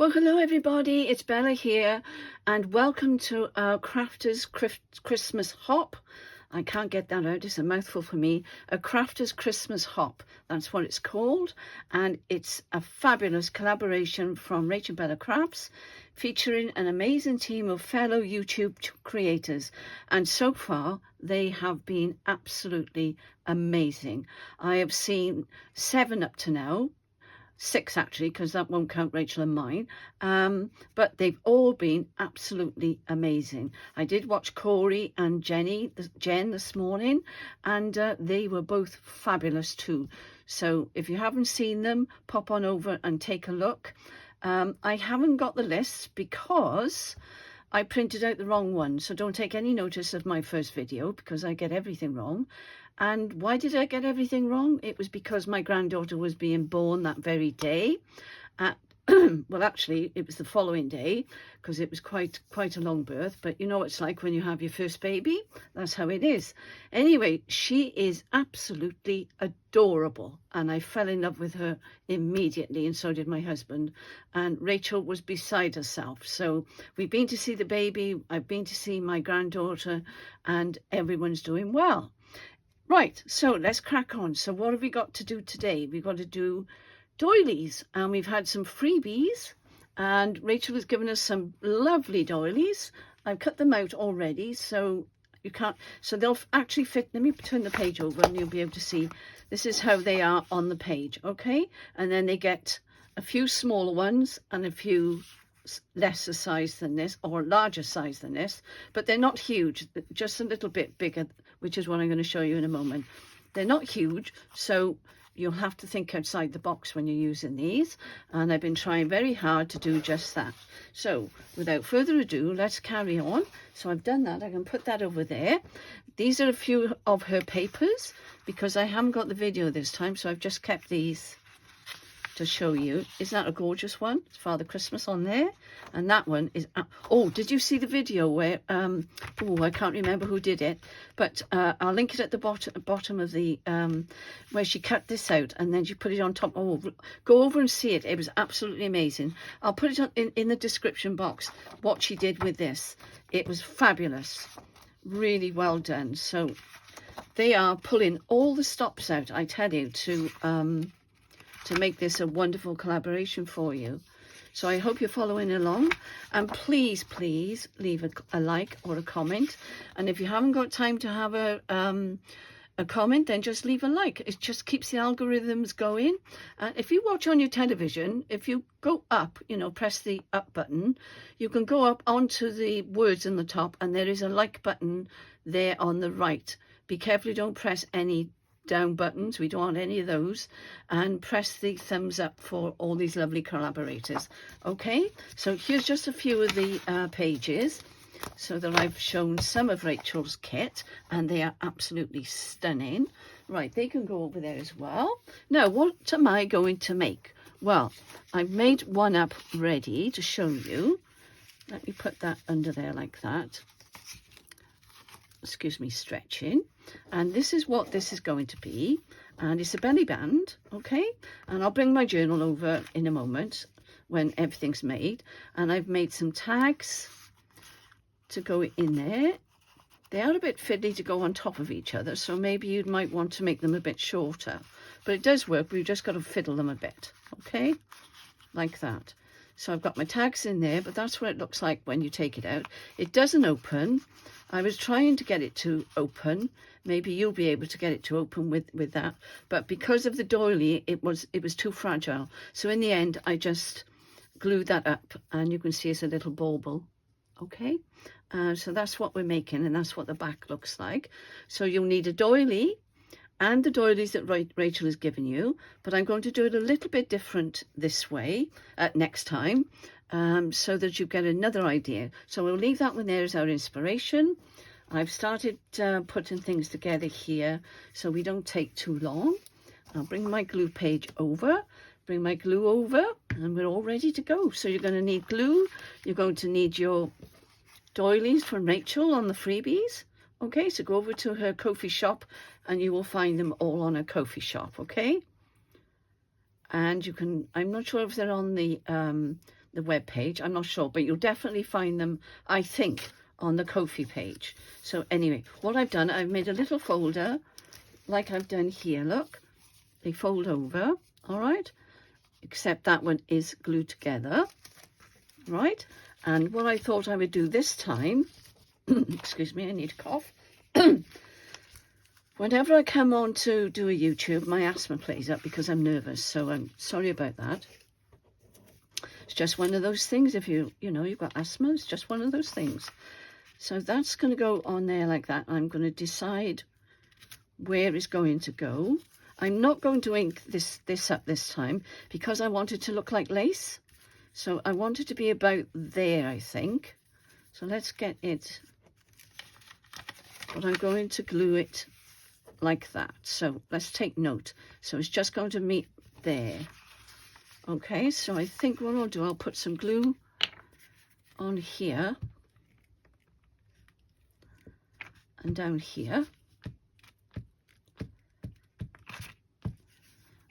Well, hello everybody, it's Bella here, and welcome to our Crafters Christmas Hop. I can't get that out, it's a mouthful for me. A Crafters Christmas Hop, that's what it's called, and it's a fabulous collaboration from Rachel Bella Crafts, featuring an amazing team of fellow YouTube creators, and so far they have been absolutely amazing. I have seen 7 up to now. 6 actually, because that won't count Rachel and mine, but they've all been absolutely amazing. I did watch Corey and Jen this morning, and they were both fabulous too. So if you haven't seen them, pop on over and take a look. I haven't got the list because I printed out the wrong one, so don't take any notice of my first video because I get everything wrong. And why did I get everything wrong? It was because my granddaughter was being born that very day. Well, actually, it was the following day because it was quite a long birth. But you know what it's like when you have your first baby. That's how it is. Anyway, she is absolutely adorable. And I fell in love with her immediately, and so did my husband. And Rachel was beside herself. So we've been to see the baby. I've been to see my granddaughter, and everyone's doing well. Right, so let's crack on. So what have we got to do today? We've got to do doilies, and we've had some freebies, and Rachel has given us some lovely doilies. I've cut them out already, so you can't, so they'll actually fit. Let me turn the page over and you'll be able to see. This is how they are on the page, okay? And then they get a few smaller ones and a few lesser size than this, or larger size than this, but they're not huge, just a little bit bigger, which is what I'm going to show you in a moment. They're not huge, so you'll have to think outside the box when you're using these, and I've been trying very hard to do just that. So without further ado, let's carry on. So I've done that. I can put that over there. These are a few of her papers because I haven't got the video this time, so I've just kept these to show you. Isn't that a gorgeous one? It's Father Christmas on there, and that one is oh, did you see the video where oh, I can't remember who did it, but I'll link it at the bottom of the where she cut this out and then she put it on top. Oh, go over and see it. It was absolutely amazing. I'll put it in the description box what she did with this. It was fabulous, really well done. So they are pulling all the stops out, I tell you, to make this a wonderful collaboration for you. So I hope you're following along, and please leave a like or a comment. And if you haven't got time to have a comment, then just leave a like. It just keeps the algorithms going. If you watch on your television, if you go up, you know, press the up button, you can go up onto the words in the top, and there is a like button there on the right. Be careful you don't press any down buttons, we don't want any of those, and press the thumbs up for all these lovely collaborators. Okay, so here's just a few of the pages so that I've shown some of Rachel's kit, and they are absolutely stunning. Right, they can go over there as well. Now, what am I going to make? Well, I've made one up ready to show you. Let me put that under there like that. Excuse me, stretching. And this is what this is going to be, and it's a belly band, okay? And I'll bring my journal over in a moment when everything's made. And I've made some tags to go in there. They are a bit fiddly to go on top of each other, so maybe you might want to make them a bit shorter, but it does work. We've just got to fiddle them a bit, okay, like that. So I've got my tags in there, but that's what it looks like when you take it out. It doesn't open. I was trying to get it to open. Maybe you'll be able to get it to open with that. But because of the doily, it was too fragile. So in the end, I just glued that up, and you can see it's a little bauble. Okay, so that's what we're making, and that's what the back looks like. So you'll need a doily and the doilies that Rachel has given you, but I'm going to do it a little bit different this way next time, so that you get another idea. So we'll leave that one there as our inspiration. I've started putting things together here so we don't take too long. I'll bring my glue page over, bring my glue over, and we're all ready to go. So you're going to need glue. You're going to need your doilies from Rachel on the freebies. Okay, so go over to her Ko-fi shop and you will find them all on her Ko-fi shop, okay? And you can, I'm not sure if they're on the the web page. I'm not sure, but you'll definitely find them, I think, on the Ko-fi page. So anyway, what I've done, I've made a little folder like I've done here. Look, they fold over, all right, except that one is glued together, right? And what I thought I would do this time, excuse me, I need a cough. Whenever I come on to do a YouTube, my asthma plays up because I'm nervous, so I'm sorry about that. It's just one of those things. If you know, you've got asthma, it's just one of those things. So that's going to go on there like that. I'm going to decide where it's going to go. I'm not going to ink this up this time because I want it to look like lace. So I want it to be about there, I think. So let's get it. But I'm going to glue it like that. So let's take note. So it's just going to meet there. Okay, so I think what I'll do, I'll put some glue on here and down here.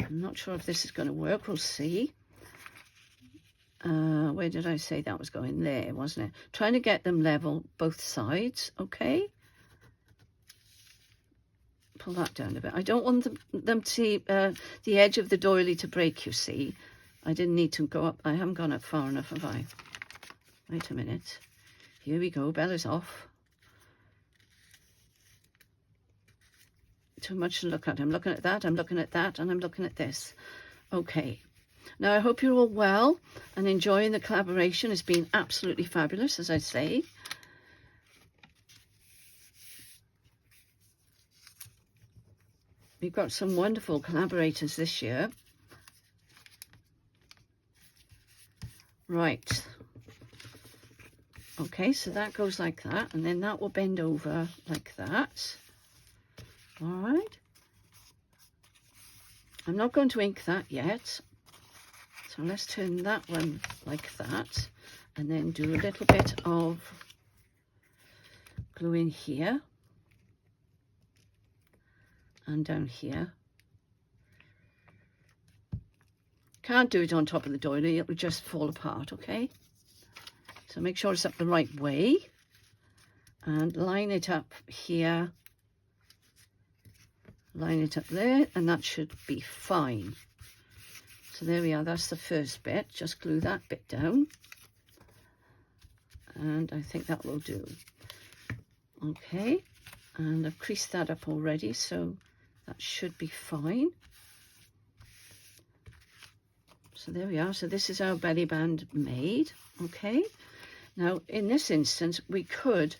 I'm not sure if this is going to work. We'll see. Where did I say that was going? There, wasn't it? Trying to get them level, both sides. Okay. Pull that down a bit. I don't want them to see the edge of the doily to break, you see. I didn't need to go up. I haven't gone up far enough, have I? Wait a minute. Here we go. Bella's off. Too much to look at. I'm looking at that, I'm looking at that, and I'm looking at this. Okay. Now, I hope you're all well and enjoying the collaboration. It's been absolutely fabulous, as I say. We've got some wonderful collaborators this year. Right. Okay, so that goes like that, and then that will bend over like that. All right. I'm not going to ink that yet. So let's turn that one like that, and then do a little bit of glue in here and down here. Can't do it on top of the doily, it will just fall apart, okay? So make sure it's up the right way and line it up here, line it up there, and that should be fine. So there we are, that's the first bit. Just glue that bit down. And I think that will do. Okay, and I've creased that up already, so that should be fine. So there we are. So this is our belly band made. Okay, now in this instance, we could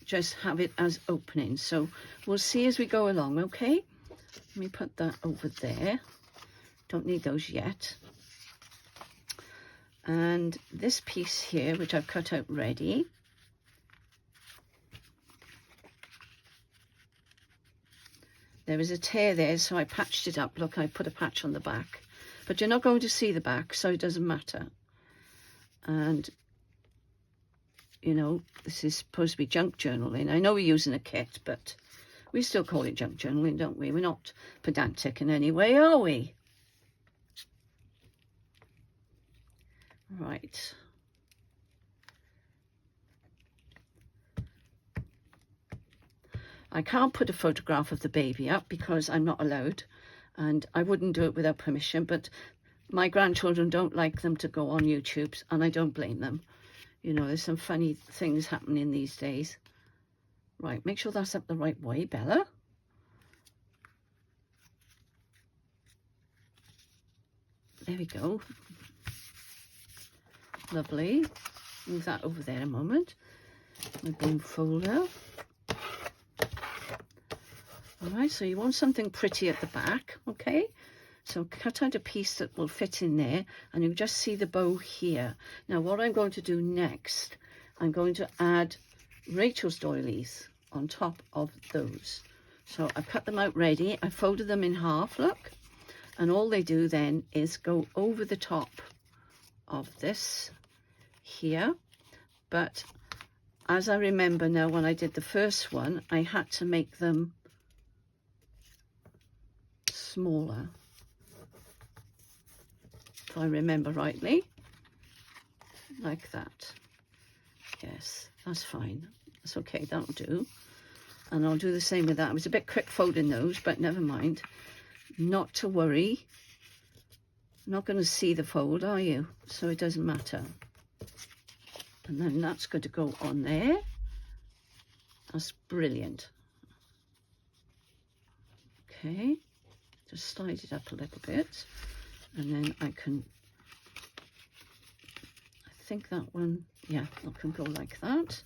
just have it as opening. So we'll see as we go along, okay? Let me put that over there. Don't need those yet. And this piece here, which I've cut out ready, there was a tear there, so I patched it up. Look, I put a patch on the back. But you're not going to see the back, so it doesn't matter. And, you know, this is supposed to be junk journaling. I know we're using a kit, but we still call it junk journaling, don't we? We're not pedantic in any way, are we? Right. I can't put a photograph of the baby up because I'm not allowed, and I wouldn't do it without permission, but my grandchildren don't like them to go on YouTube, and I don't blame them. You know, there's some funny things happening these days. Right, make sure that's up the right way, Bella. There we go. Lovely. Move that over there a moment. My bone folder. Alright, so you want something pretty at the back, okay? So cut out a piece that will fit in there, and you just see the bow here. Now what I'm going to do next, I'm going to add Rachel's doilies on top of those. So I've cut them out ready. I folded them in half, look. And all they do then is go over the top of this here. But as I remember now, when I did the first one, I had to make them smaller, if I remember rightly. like that. Yes, that's fine. That's okay, that'll do. And I'll do the same with that. It was a bit quick folding those, but never mind. Not to worry. Not going to see the fold, are you? So it doesn't matter. And then that's going to go on there. That's brilliant. Okay, just slide it up a little bit. And then I think that one, yeah, that can go like that.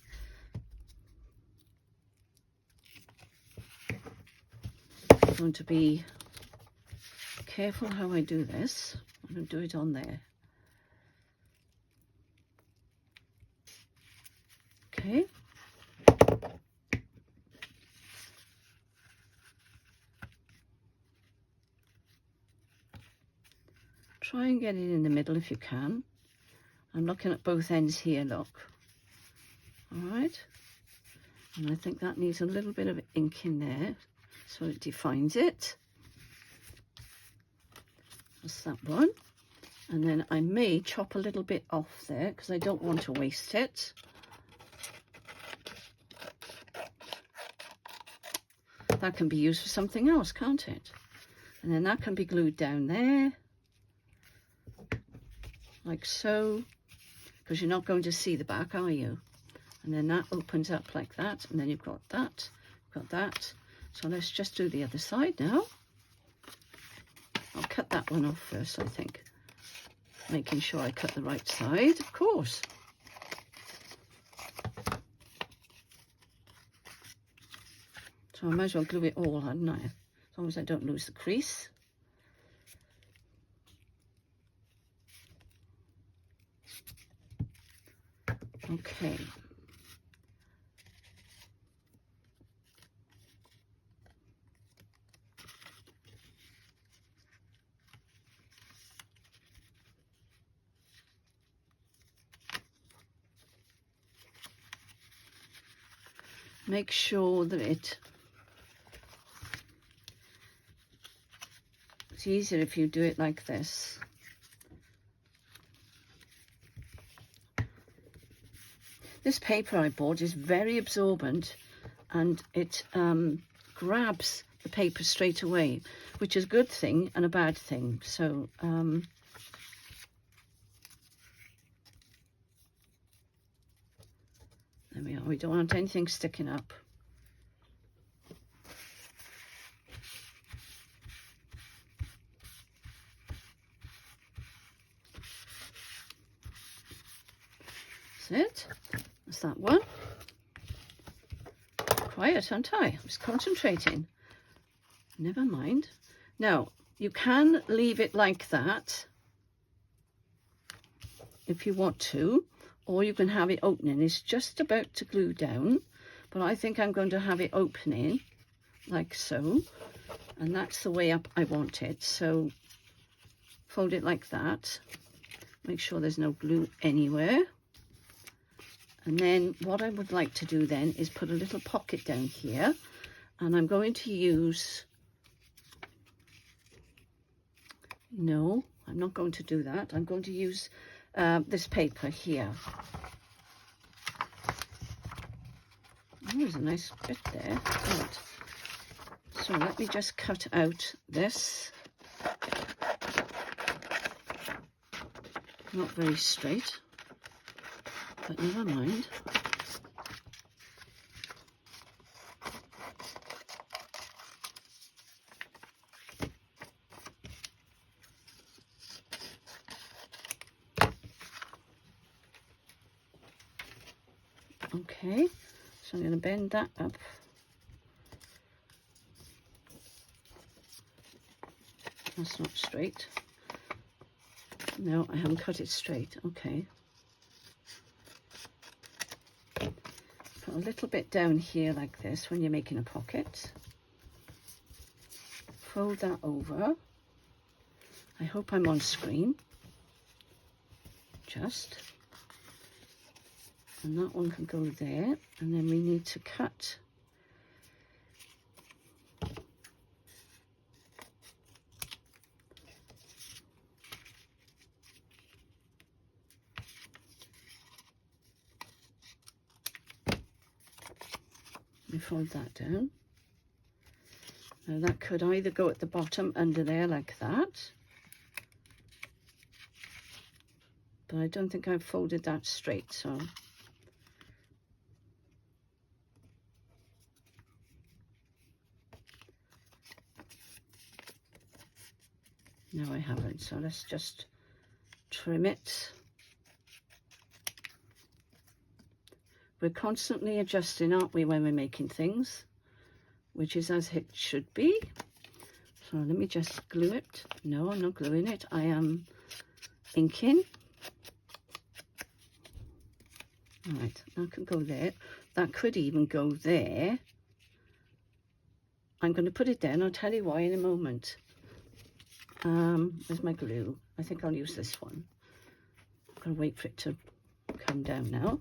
I'm going to be careful how I do this. I'm going to do it on there. Okay. Try and get it in the middle if you can. I'm looking at both ends here, look. All right. And I think that needs a little bit of ink in there so it defines it. That's that one. And then I may chop a little bit off there because I don't want to waste it. That can be used for something else, can't it? And then that can be glued down there, like so, because you're not going to see the back, are you? And then that opens up like that, and then you've got that, got that. So let's just do the other side now. I'll cut that one off first, I think. Making sure I cut the right side, of course. So I might as well glue it all, hadn't I? As long as I don't lose the crease. Okay. Make sure that it's easier if you do it like this. This paper I bought is very absorbent and it grabs the paper straight away, which is a good thing and a bad thing. So there we are. We don't want anything sticking up. That's it. That's that one. Quiet, aren't I? I was concentrating. Never mind. Now, you can leave it like that if you want to, or you can have it opening. It's just about to glue down, but I think I'm going to have it opening like so, and that's the way up I want it. So fold it like that. Make sure there's no glue anywhere. And then what I would like to do then is put a little pocket down here, and I'm going to use, no, I'm not going to do that. I'm going to use this paper here. Oh, there's a nice bit there. Right. So let me just cut out this. Not very straight, but never mind. Okay, so I'm going to bend that up. That's not straight. No, I haven't cut it straight. Okay. Put a little bit down here like this when you're making a pocket. Fold that over. I hope I'm on screen. Just. And that one can go there. And then we need to cut Let me fold that down. Now that could either go at the bottom under there like that, but I don't think I've folded that straight, so no, I haven't. So let's just trim it. We're constantly adjusting, aren't we, when we're making things, which is as it should be. So let me just glue it. No, I'm not gluing it. I am inking. All right, that could go there. That could even go there. I'm going to put it there, and I'll tell you why in a moment. Where's my glue? I think I'll use this one. I'm going to wait for it to come down now.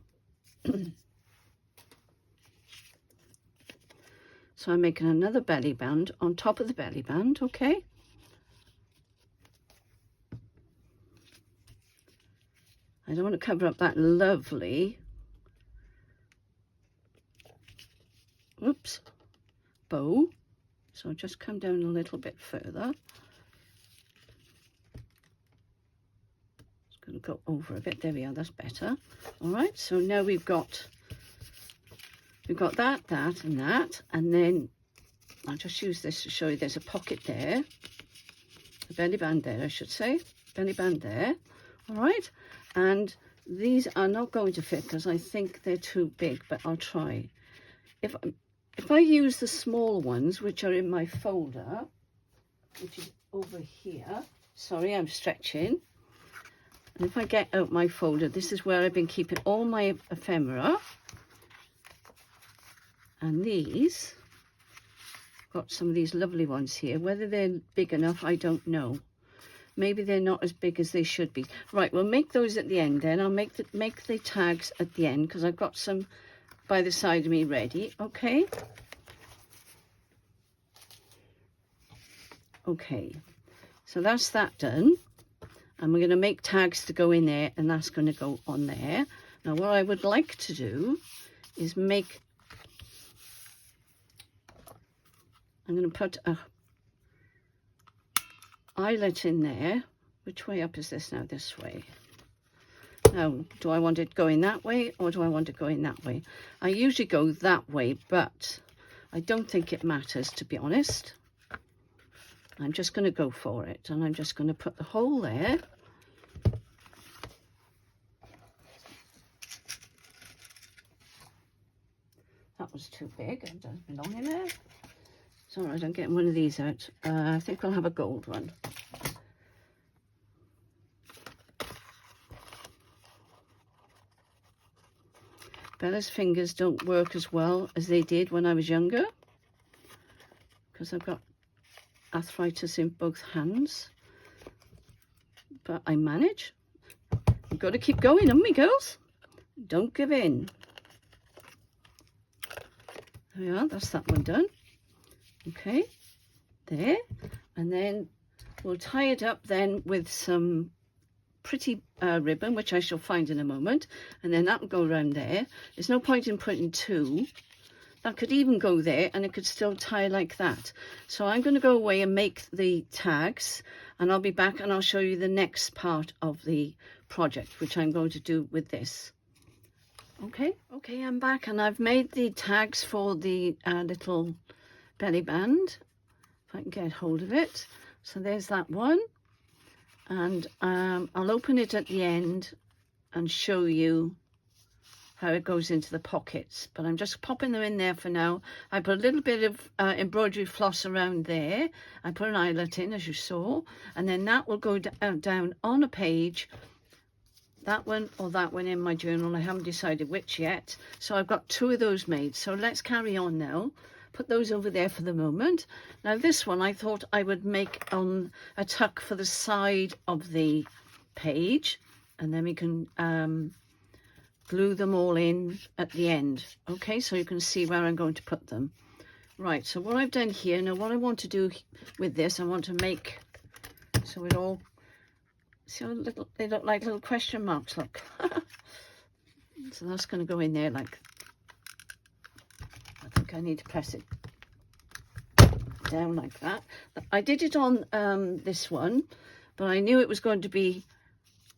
So I'm making another belly band on top of the belly band, okay? I don't want to cover up that lovely, oops, bow. So I'll just come down a little bit further. Just going to go over a bit. There we are, that's better. All right, so now we've got that, that, and that, and then I'll just use this to show you there's a pocket there, a belly band there, I should say, belly band there, all right, and these are not going to fit because I think they're too big, but I'll try. If I use the small ones, which are in my folder, which is over here, sorry, I'm stretching, and if I get out my folder, this is where I've been keeping all my ephemera. And these, got some of these lovely ones here. Whether they're big enough, I don't know. Maybe they're not as big as they should be. Right, we'll make those at the end then. I'll make the tags at the end because I've got some by the side of me ready, okay? Okay, so that's that done. And we're going to make tags to go in there, and that's going to go on there. Now, what I would like to do is make... I'm going to put a eyelet in there. Which way up is this now? This way. Now, do I want it going that way or do I want it going that way? I usually go that way, but I don't think it matters, to be honest. I'm just going to go for it, and I'm just going to put the hole there. That was too big. It doesn't belong in there. It's all right, I'm getting one of these out. I think I'll have a gold one. Bella's fingers don't work as well as they did when I was younger, because I've got arthritis in both hands. But I manage. You've got to keep going, haven't we, girls? Don't give in. There we are, that's that one done. Okay, there, and then we'll tie it up then with some pretty ribbon, which I shall find in a moment, and then that will go around there. There's no point in putting two. That could even go there, and it could still tie like that. So I'm going to go away and make the tags, and I'll be back and I'll show you the next part of the project, which I'm going to do with this. Okay, I'm back, and I've made the tags for the little belly band, if I can get hold of it. So there's that one, and I'll open it at the end and show you how it goes into the pockets, but I'm just popping them in there for now. I put a little bit of embroidery floss around there. I put an eyelet in, as you saw, and then that will go down on a page, that one or that one in my journal. I haven't decided which yet, so I've got two of those made. So let's carry on now. Put those over there for the moment. Now this one I thought I would make on a tuck for the side of the page, and then we can glue them all in at the end. Okay, so you can see where I'm going to put them. Right, so what I've done here, now what I want to do with this, I want to make, so it all, see how little, they look like little question marks, look. So that's going to go in there like, I think think I need to press it down like that. I did it on this one, but I knew it was going to be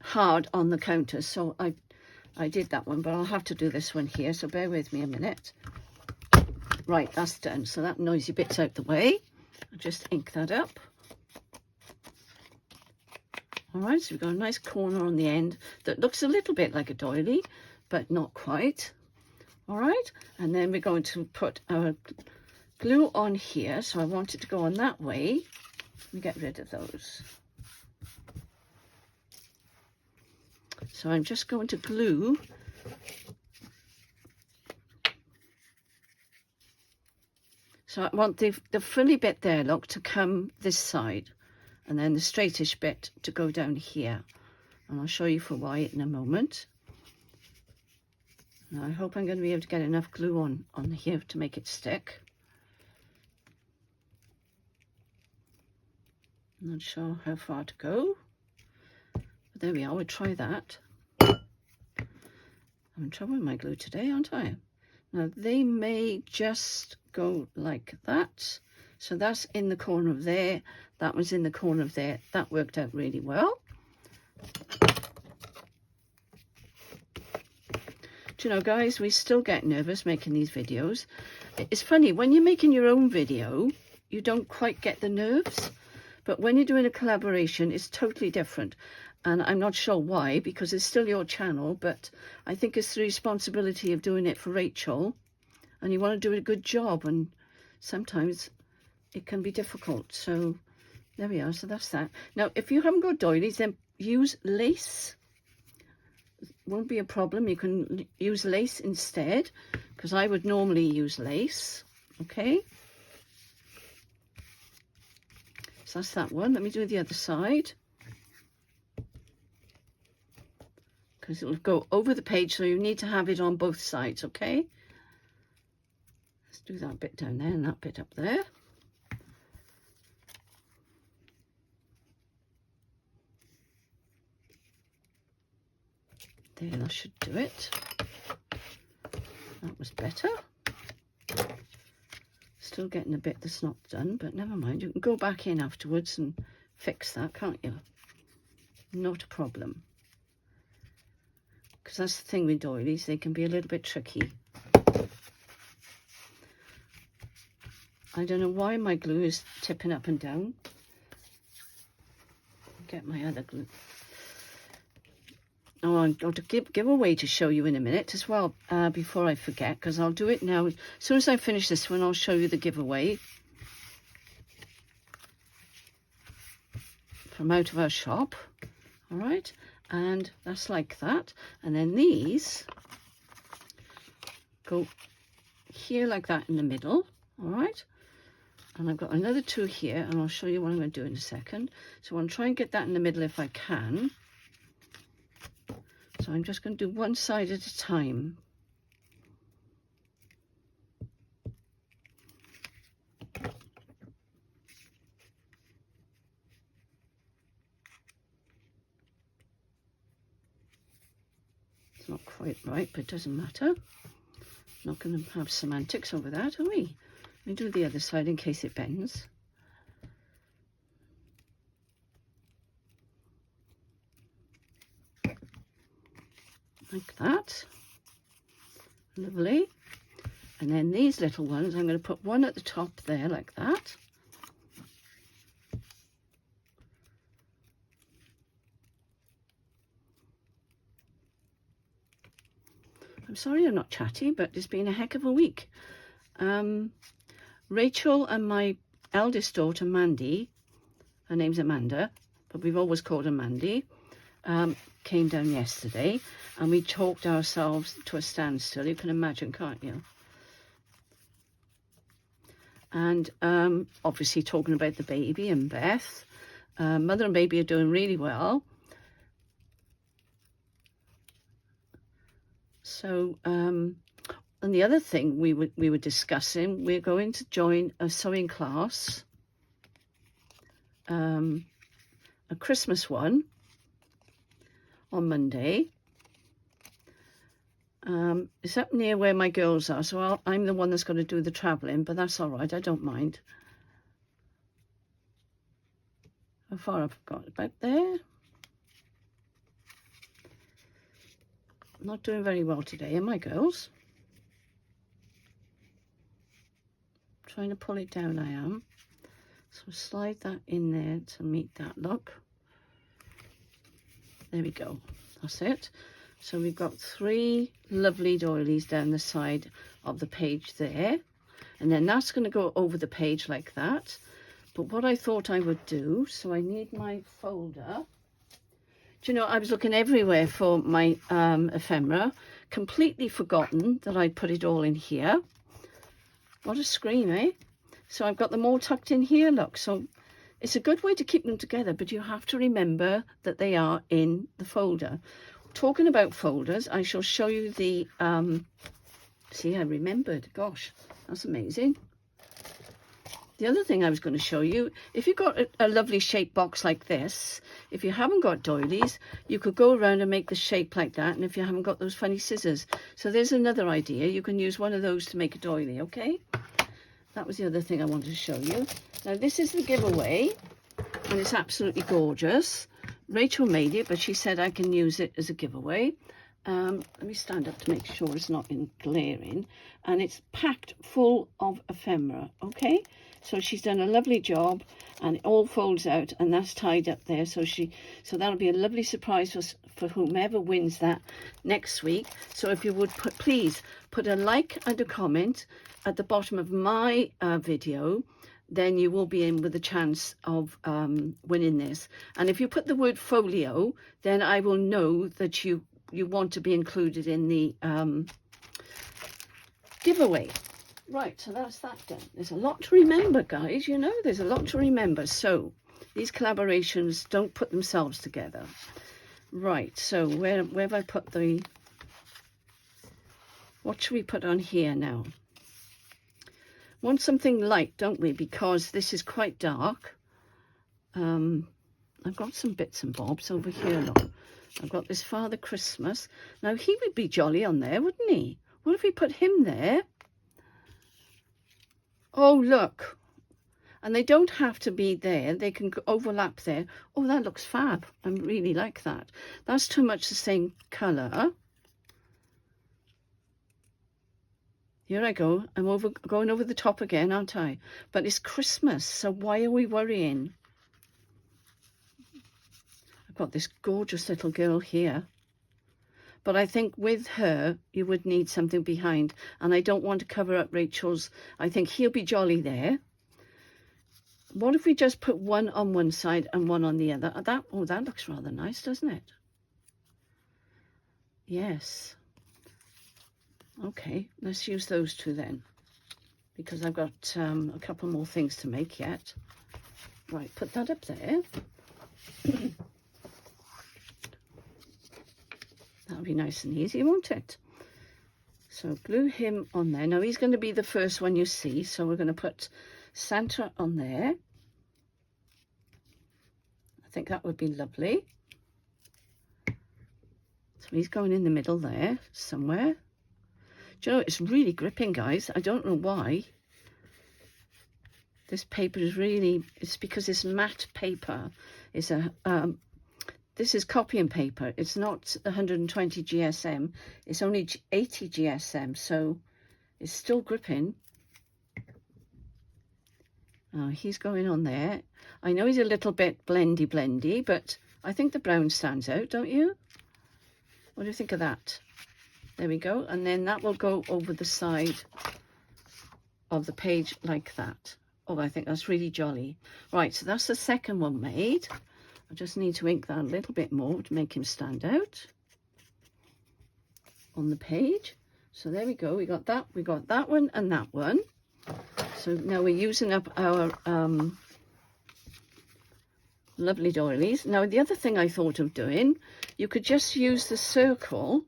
hard on the counter, so I did that one, but I'll have to do this one here, so bear with me a minute. Right, that's done. So that noisy bit's out the way. I'll just ink that up. All right, so we've got a nice corner on the end that looks a little bit like a doily, but not quite. All right, and then we're going to put our glue on here. So I want it to go on that way. Let me get rid of those. So I'm just going to glue so I want the frilly bit there, look, to come this side, and then the straightish bit to go down here. And I'll show you for why in a moment. Now, I hope I'm going to be able to get enough glue on here to make it stick. I'm not sure how far to go. But there we are, we'll try that. I'm in trouble with my glue today, aren't I? Now, they may just go like that. So that's in the corner of there. That was in the corner of there. That worked out really well. Do you know, guys, we still get nervous making these videos. It's funny, when you're making your own video, you don't quite get the nerves. But when you're doing a collaboration, it's totally different. And I'm not sure why, because it's still your channel, but I think it's the responsibility of doing it for Rachel. And you want to do a good job, and sometimes it can be difficult. So there we are, so that's that. Now, if you haven't got doilies, then use lace. Won't be a problem. You can use lace instead, because I would normally use lace. Okay, so that's that one. Let me do the other side, because it will go over the page, so you need to have it on both sides. Okay, let's do that bit down there and that bit up there. There, that should do it. That was better. Still getting a bit that's not done, but never mind. You can go back in afterwards and fix that, can't you? Not a problem. Because that's the thing with doilies, they can be a little bit tricky. I don't know why my glue is tipping up and down. Get my other glue. Oh, I'm going to give away to show you in a minute as well, before I forget, because I'll do it now. As soon as I finish this one, I'll show you the giveaway from out of our shop. All right, and that's like that. And then these go here like that in the middle. All right, and I've got another two here, and I'll show you what I'm going to do in a second. So I'll try and get that in the middle if I can. So I'm just going to do one side at a time. It's not quite right, but it doesn't matter. Not going to have semantics over that, are we? Let me do the other side in case it bends. Like that. Lovely. And then these little ones, I'm going to put one at the top there like that. I'm sorry I'm not chatty, but it's been a heck of a week. Rachel and my eldest daughter, Mandy, her name's Amanda, but we've always called her Mandy, came down yesterday, and we talked ourselves to a standstill. You can imagine, can't you? And obviously talking about the baby and Beth. Mother and baby are doing really well. So, and the other thing we were discussing, we're going to join a sewing class, a Christmas one, on Monday. It's up near where my girls are, so I'm the one that's got to do the travelling, but that's all right. I don't mind. How far I've got? About there. Not doing very well today, am I, girls? Trying to pull it down, I am. So slide that in there to meet that look. There we go. That's it. So we've got 3 lovely doilies down the side of the page there. And then that's going to go over the page like that. But what I thought I would do, so I need my folder. Do you know, I was looking everywhere for my ephemera, completely forgotten that I'd put it all in here. What a scream, eh? So I've got them all tucked in here, look. So it's a good way to keep them together, but you have to remember that they are in the folder. Talking about folders, I shall show you the, see, I remembered. Gosh, that's amazing. The other thing I was going to show you, if you've got a lovely shape box like this, if you haven't got doilies, you could go around and make the shape like that. And if you haven't got those funny scissors, so there's another idea. You can use one of those to make a doily, okay? That was the other thing I wanted to show you. Now, this is the giveaway, and it's absolutely gorgeous. Rachel made it, but she said I can use it as a giveaway. Let me stand up to make sure it's not in glaring. And it's packed full of ephemera, okay? So she's done a lovely job, and it all folds out, and that's tied up there. So that'll be a lovely surprise for whomever wins that next week. So if you would please put a like and a comment at the bottom of my video, then you will be in with a chance of winning this. And if you put the word folio, then I will know that you want to be included in the giveaway. Right, so that's that done. There's a lot to remember, guys. You know, there's a lot to remember. So these collaborations don't put themselves together. Right, so where have I put the... What should we put on here now? Want something light, don't we? Because this is quite dark. I've got some bits and bobs over here, look. I've got this Father Christmas. Now, he would be jolly on there, wouldn't he? What if we put him there? Oh, look. And they don't have to be there. They can overlap there. Oh, that looks fab. I really like that. That's too much the same colour. Here I go. I'm going over the top again, aren't I? But it's Christmas, so why are we worrying? I've got this gorgeous little girl here. But I think with her, you would need something behind. And I don't want to cover up Rachel's. I think he'll be jolly there. What if we just put one on one side and one on the other? That looks rather nice, doesn't it? Yes. Okay, let's use those two then. Because I've got a couple more things to make yet. Right, put that up there. That'll be nice and easy, won't it? So glue him on there. Now he's going to be the first one you see. So we're going to put Santa on there. I think that would be lovely. So he's going in the middle there somewhere. Do you know, it's really gripping, guys. I don't know why. This paper is really, it's because it's matte paper. It's this is copying paper. It's not 120 GSM. It's only 80 GSM, so it's still gripping. Oh, he's going on there. I know he's a little bit blendy, but I think the brown stands out, don't you? What do you think of that? There we go. And then that will go over the side of the page like that. Oh, I think that's really jolly. Right, so that's the second one made. I just need to ink that a little bit more to make him stand out on the page. So there we go. We got that one and that one. So now we're using up our lovely doilies. Now, the other thing I thought of doing, you could just use the circle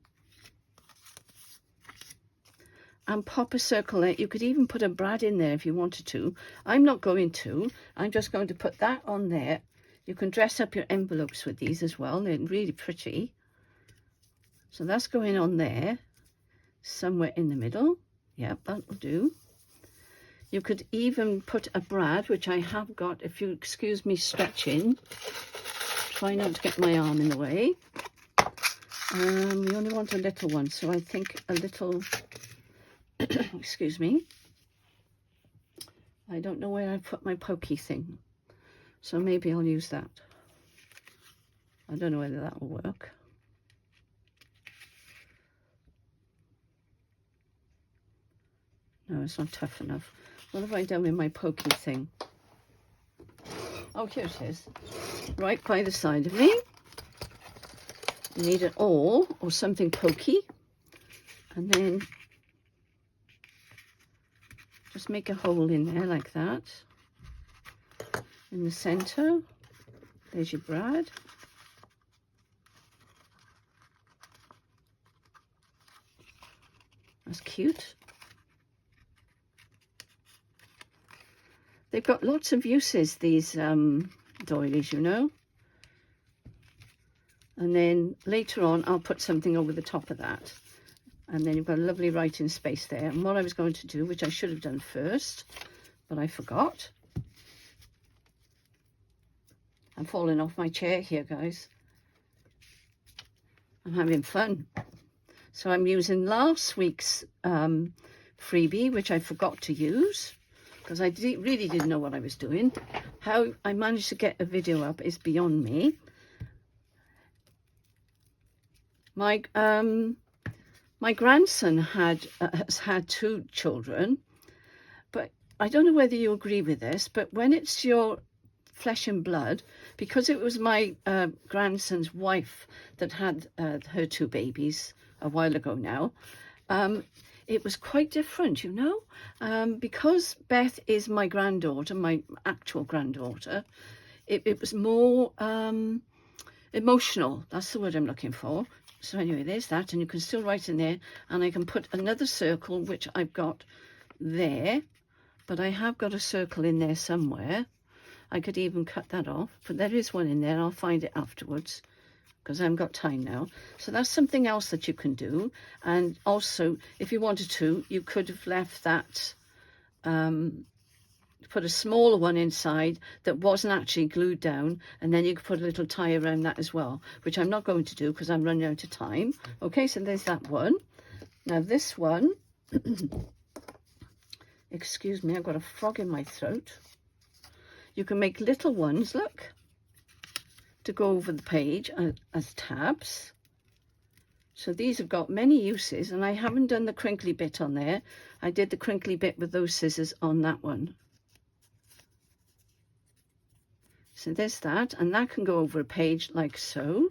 and pop a circle there. You could even put a brad in there if you wanted to. I'm not going to. I'm just going to put that on there. You can dress up your envelopes with these as well. They're really pretty. So that's going on there. somewhere in the middle. Yep, that will do. You could even put a brad, which I have got, if you excuse me stretching. Try not to get my arm in the way. We only want a little one, so I think a little, excuse me. I don't know where I put my pokey thing, so maybe I'll use that. I don't know whether that will work. No, it's not tough enough. What have I done with my pokey thing? Oh, here it is. Right by the side of me. You need an awl or something pokey. And then just make a hole in there like that. In the center. There's your brad. That's cute. They've got lots of uses, these doilies, you know. And then later on, I'll put something over the top of that. And then you've got a lovely writing space there. And what I was going to do, which I should have done first, but I forgot. I'm falling off my chair here, guys. I'm having fun. So I'm using last week's freebie, which I forgot to use, because I really didn't know what I was doing. How I managed to get a video up is beyond me. My grandson has had 2 children, but I don't know whether you agree with this, but when it's your flesh and blood, because it was my grandson's wife that had her 2 babies a while ago now, it was quite different, you know, because Beth is my granddaughter, my actual granddaughter. It was more emotional. That's the word I'm looking for. So anyway, there's that, and you can still write in there, and I can put another circle, which I've got there, but I have got a circle in there somewhere. I could even cut that off, but there is one in there. I'll find it afterwards, because I haven't got time now. So that's something else that you can do. And also, if you wanted to, you could have left that, put a smaller one inside that wasn't actually glued down, and then you could put a little tie around that as well, which I'm not going to do because I'm running out of time. Okay, so there's that one. Now this one, excuse me, I've got a frog in my throat. You can make little ones, look, to go over the page as tabs. So these have got many uses, and I haven't done the crinkly bit on there. I did the crinkly bit with those scissors on that one. So there's that, and that can go over a page like so,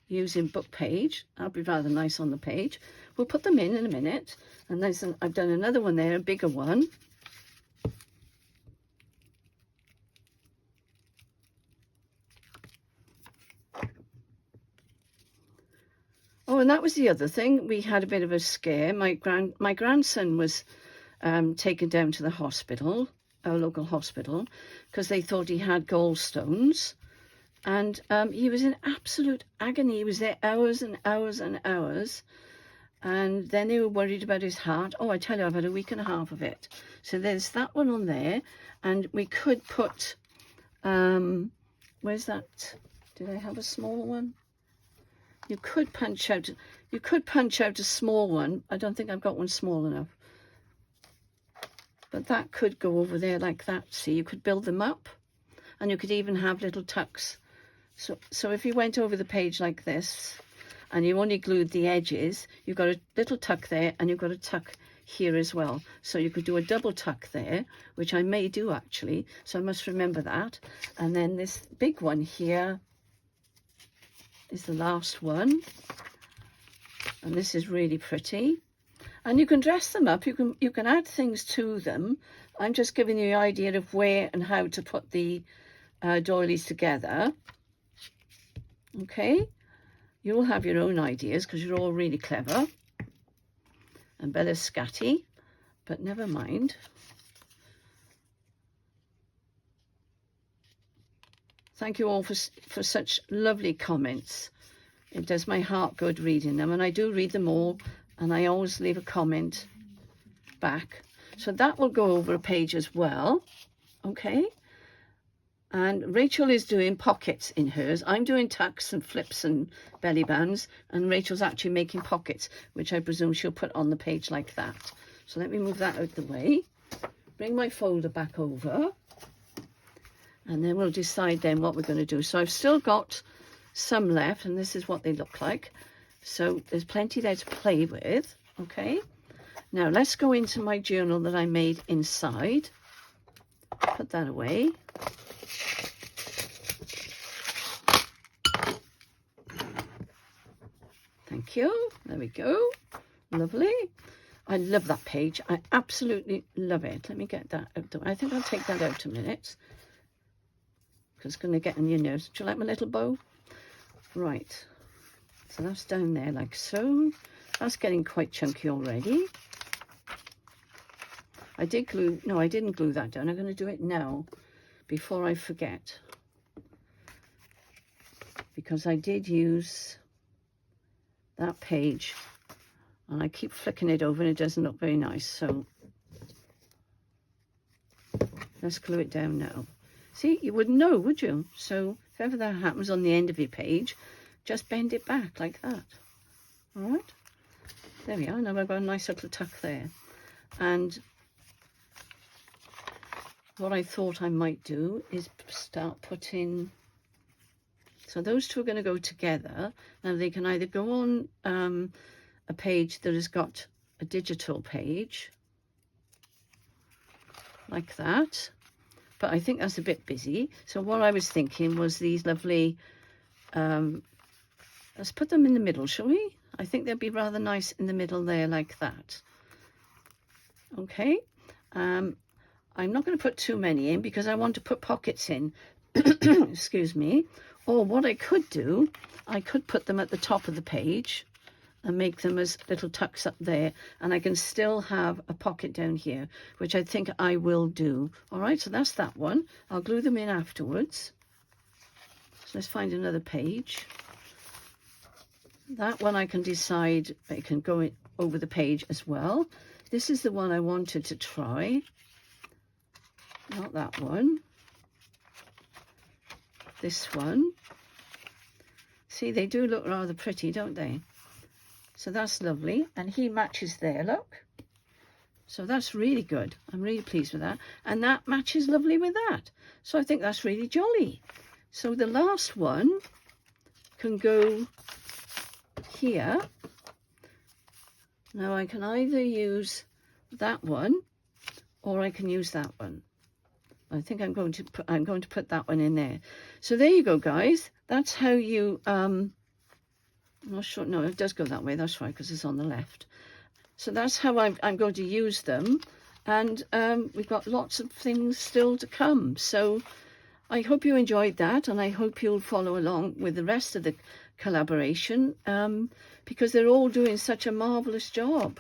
using book page. That'll be rather nice on the page. We'll put them in a minute, and I've done another one there, a bigger one. Oh, and that was the other thing. We had a bit of a scare. My grandson was taken down to the hospital, our local hospital, because they thought he had gallstones. And he was in absolute agony. He was there hours and hours and hours. And then they were worried about his heart. Oh, I tell you, I've had a week and a half of it. So there's that one on there. And we could put, where's that? Did I have a smaller one? You could punch out a small one. I don't think I've got one small enough. But that could go over there like that. See, you could build them up, and you could even have little tucks. So if you went over the page like this, and you only glued the edges, you've got a little tuck there, and you've got a tuck here as well. So you could do a double tuck there, which I may do actually. So I must remember that. And then this big one here is the last one, and this is really pretty, and you can dress them up. You can add things to them. I'm just giving you the idea of where and how to put the doilies together. Okay, you'll have your own ideas because you're all really clever, and Bella's scatty, but never mind. Thank you all for such lovely comments. It does my heart good reading them, and I do read them all, and I always leave a comment back. So that will go over a page as well, okay? And Rachel is doing pockets in hers. I'm doing tucks and flips and belly bands, and Rachel's actually making pockets, which I presume she'll put on the page like that. So let me move that out the way. Bring my folder back over, and then we'll decide then what we're going to do. So I've still got some left, and this is what they look like. So there's plenty there to play with, okay? Now let's go into my journal that I made inside. Put that away. Thank you. There we go. Lovely. I love that page. I absolutely love it. Let me get that out. I think I'll take that out a minute, because it's going to get on your nerves. Do you like my little bow? Right. So that's down there like so. That's getting quite chunky already. I did glue. No, I didn't glue that down. I'm going to do it now before I forget, because I did use that page, and I keep flicking it over and it doesn't look very nice. So let's glue it down now. See, you wouldn't know, would you? So if ever that happens on the end of your page, just bend it back like that. All right, there we are. Now I've got a nice little tuck there. And what I thought I might do is start putting, so those two are going to go together. Now they can either go on a page that has got a digital page like that, but I think that's a bit busy. So what I was thinking was these lovely, let's put them in the middle, shall we? I think they'd be rather nice in the middle there like that. Okay. I'm not going to put too many in because I want to put pockets in. Excuse me. Or what I could do, I could put them at the top of the page and make them as little tucks up there, and I can still have a pocket down here, which I think I will do. All right, so that's that one. I'll glue them in afterwards. So let's find another page. That one I can decide I can go over the page as well. This is the one I wanted to try. Not that one. This one. See, they do look rather pretty, don't they? So that's lovely. And he matches there, look. So that's really good. I'm really pleased with that. And that matches lovely with that. So I think that's really jolly. So the last one can go here. Now I can either use that one or I can use that one. I think I'm going to put that one in there. So there you go, guys. That's how you I'm not sure. No, it does go that way. That's right, because it's on the left. So that's how I'm going to use them. And we've got lots of things still to come. So I hope you enjoyed that, and I hope you'll follow along with the rest of the collaboration, because they're all doing such a marvelous job.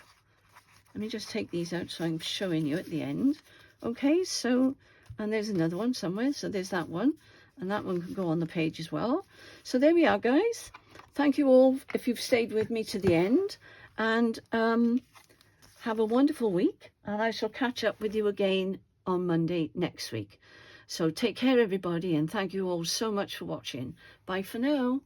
Let me just take these out so I'm showing you at the end. Okay, so, and there's another one somewhere. So there's that one, and that one can go on the page as well. So there we are, guys. Thank you all if you've stayed with me to the end, and have a wonderful week, and I shall catch up with you again on Monday next week. So take care, everybody, and thank you all so much for watching. Bye for now.